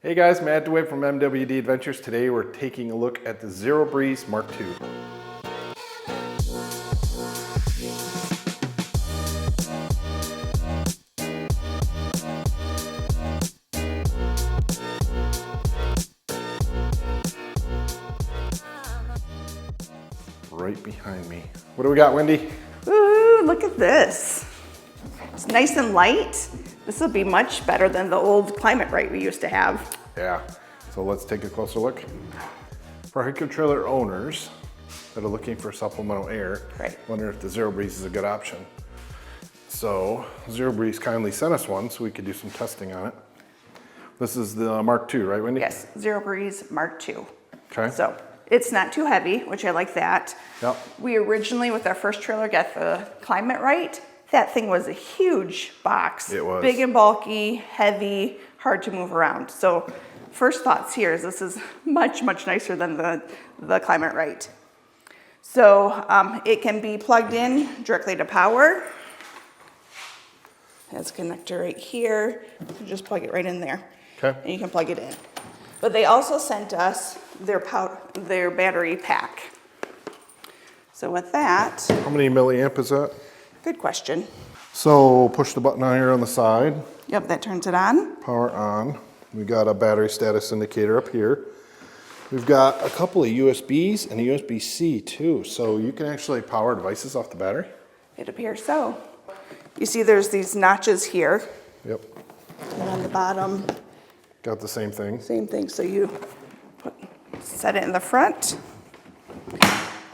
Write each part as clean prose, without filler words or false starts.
Hey guys, Matt DeWitt from MWD Adventures. Today we're taking a look at the ZeroBreeze Mark2. Right behind me. What do we got, Wendy? Ooh, look at this. It's nice and light. This will be much better than the old Climate Right we used to have. Yeah, so let's take a closer look. For hiker trailer owners that are looking for supplemental air, Right. wonder if the ZeroBreeze is a good option. So ZeroBreeze kindly sent us one so we could do some testing on it. This is the Mark2, right, Wendy? Yes, ZeroBreeze Mark2. Okay. So it's not too heavy, which I like that. Yep. We originally, with our first trailer, got the Climate Right. That thing was a huge box. It was. Big and bulky, heavy, hard to move around. So first thoughts here is this is much, much nicer than the Climate Right. So it can be plugged in directly to power. It has a connector right here. You just plug it right in there. Okay. And you can plug it in. But they also sent us their battery pack. So with that, How many milliamp is that? good question. So push the button on here on the side, Yep, that turns it on. power on. We got a battery status indicator up here. We've got a couple of USBs and a USB-C too. So you can actually power devices off the battery. It appears so. You see there's these notches here. Yep, And on the bottom, got the same thing. same thing. So you set it in the front,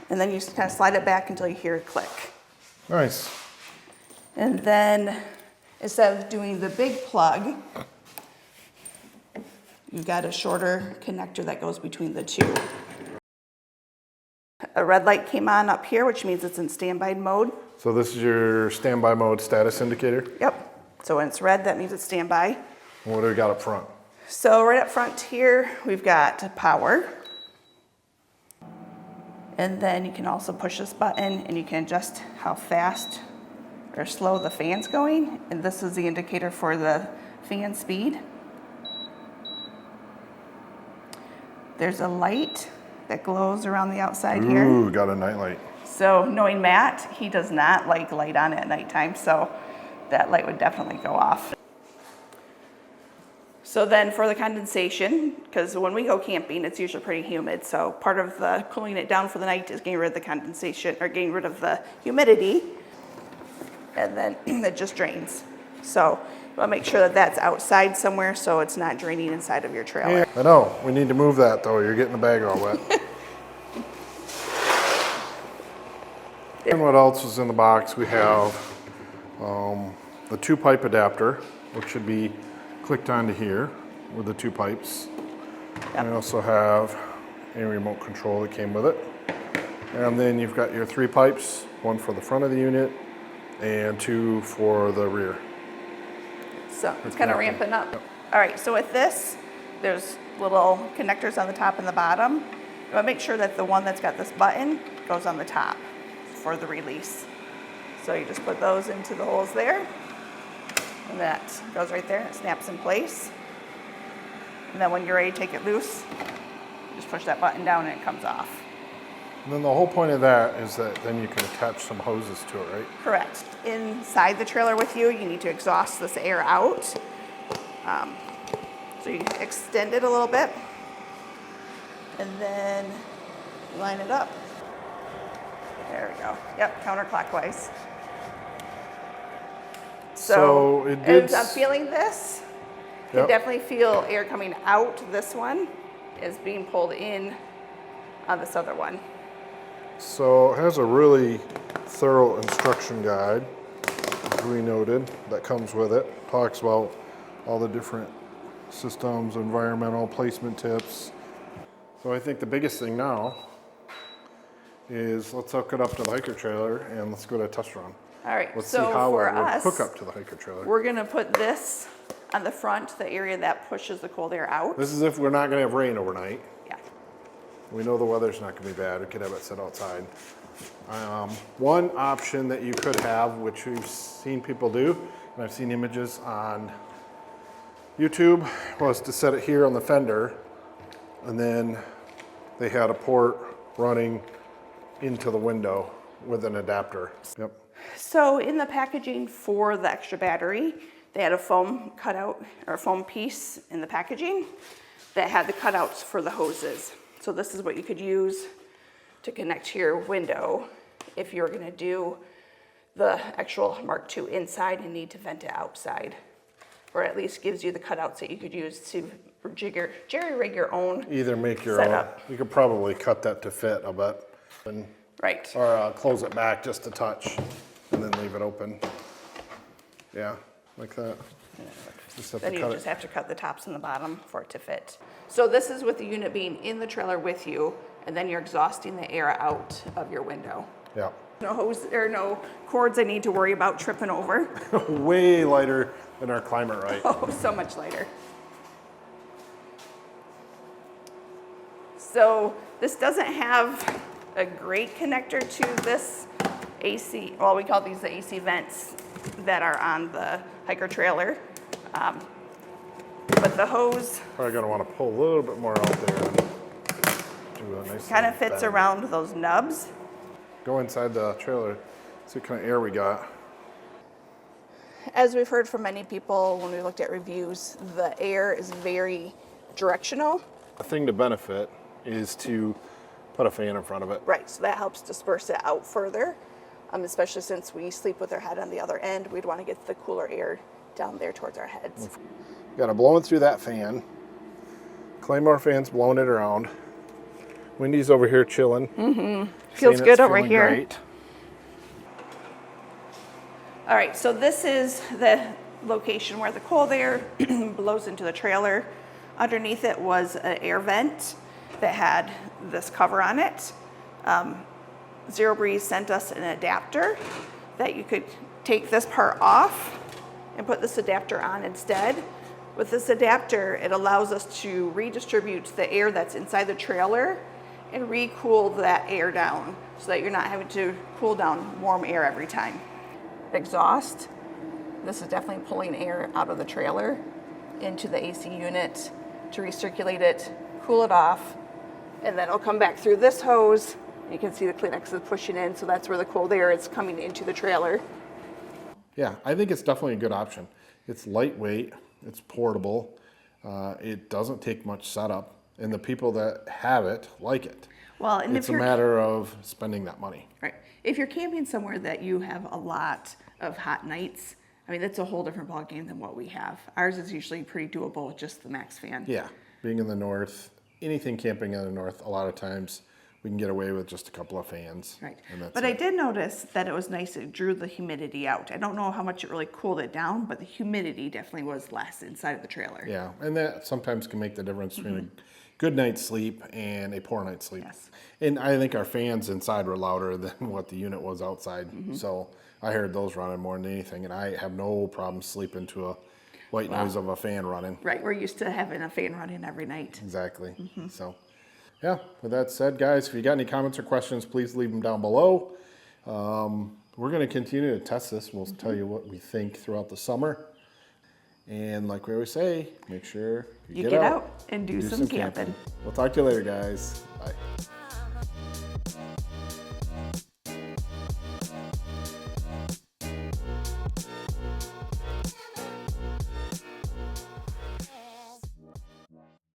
and then you kind of slide it back until you hear it click. Nice. And then instead of doing the big plug, you've got a shorter connector that goes between the two. A red light came on up here, which means it's in standby mode. So this is your standby mode status indicator. Yep. So when it's red, that means it's standby. And what do we got up front? So right up front here, we've got power. And then you can also push this button and you can adjust how fast or slow the fan's going. And this is the indicator for the fan speed. There's a light that glows around the outside here. Ooh, got a night light. So knowing Matt, he does not like light on at nighttime, so that light would definitely go off. So then for the condensation, because when we go camping, it's usually pretty humid. So part of the cooling it down for the night is getting rid of the condensation or getting rid of the humidity. And then it just drains. So you want to make sure that that's outside somewhere so it's not draining inside of your trailer. Yeah, I know. We need to move that though. You're getting the bag all wet. And what else is in the box? We have the 2-pipe adapter, which should be clicked onto here with the 2 pipes. Yep. We also have a remote control that came with it. And then you've got your 3 pipes, 1 for the front of the unit and 2 for the rear. So it's kind of ramping up. All right, so with this, there's little connectors on the top and the bottom. You want to make sure that the one that's got this button goes on the top for the release. So you just put those into the holes there, and that goes right there. It snaps in place. And then when you're ready to take it loose, just push that button down and it comes off. And then the whole point of that is that then you can attach some hoses to it, right? Correct. Inside the trailer with you, you need to exhaust this air out. So you extend it a little bit, and then line it up. There we go. Yep, counterclockwise. So it did. as I'm feeling this, you Yep. can definitely feel air coming out. This one is being pulled in on this other one. So it has a really thorough instruction guide, as we noted, that comes with it. Talks about all the different systems, environmental placement tips. So I think the biggest thing now is let's hook it up to the hiker trailer and let's go to a test run. All right, Let's so see how for it would us, hook up to the hiker trailer. we're gonna put this on the front, the area that pushes the cold air out. This is if we're not gonna have rain overnight. Yeah. We know the weather's not gonna be bad. We could have it sit outside. One option that you could have, which we've seen people do, and I've seen images on YouTube was to set it here on the fender, and then they had a port running into the window with an adapter. Yep. So in the packaging for the extra battery, they had a foam cutout or a foam piece in the packaging that had the cutouts for the hoses. So this is what you could use to connect to your window if you're gonna do the actual Mark II inside and need to vent it outside. Or at least gives you the cutouts that you could use to jerry-rig your own Either make your setup. own. You could probably cut that to fit, I bet. Right. Or close it back just a touch and then leave it open. Yeah, like that. Just have Then to you cut just it. have to cut the tops and the bottom for it to fit. So this is with the unit being in the trailer with you, and then you're exhausting the air out of your window. Yeah. No hose or no cords I need to worry about tripping over. Way lighter than our Climate Right. Oh, so much lighter. So this doesn't have a great connector to this AC, well, we call these the AC vents that are on the hiker trailer. But the hose Probably gonna wanna pull a little bit more out there and do a nice kind of little fits bend. around those nubs. Go inside the trailer, see what kind of air we got. As we've heard from many people when we looked at reviews, the air is very directional. The thing to benefit is to put a fan in front of it. Right, so that helps disperse it out further, especially since we sleep with our head on the other end. We'd want to get the cooler air down there towards our heads. Got to blow it through that fan. Claymore fan's blowing it around. Wendy's over here chilling. Feels saying good it's over feeling here. Great. All right, so this is the location where the cold air blows into the trailer. Underneath it was an air vent that had this cover on it. ZeroBreeze sent us an adapter that you could take this part off and put this adapter on instead. With this adapter, it allows us to redistribute the air that's inside the trailer and re-cool that air down so that you're not having to cool down warm air every time. Exhaust, this is definitely pulling air out of the trailer into the AC unit to recirculate it, cool it off, and then it'll come back through this hose. You can see the Kleenex is pushing in, so that's where the cold air is coming into the trailer. Yeah, I think it's definitely a good option. It's lightweight, it's portable, it doesn't take much setup, and the people that have it like it. Well, and It's if a you're matter of spending that money. right, if you're camping somewhere that you have a lot of hot nights, I mean, that's a whole different ballgame than what we have. Ours is usually pretty doable with just the max fan. Yeah, being in the north, anything camping in the north, a lot of times we can get away with just a couple of fans. Right, And that's but it. I did notice that it was nice, it drew the humidity out. I don't know how much it really cooled it down, but the humidity definitely was less inside of the trailer. Yeah, and that sometimes can make the difference between a good night's sleep and a poor night's sleep. Yes. And I think our fans inside were louder than what the unit was outside. So I heard those running more than anything, and I have no problem sleeping to a white noise of a fan running. Right, we're used to having a fan running every night. Exactly. So, yeah, with that said, guys, if you got any comments or questions, please leave them down below. We're going to continue to test this. We'll tell you what we think throughout the summer. And like we always say, make sure You get out and do some camping. We'll talk to you later, guys.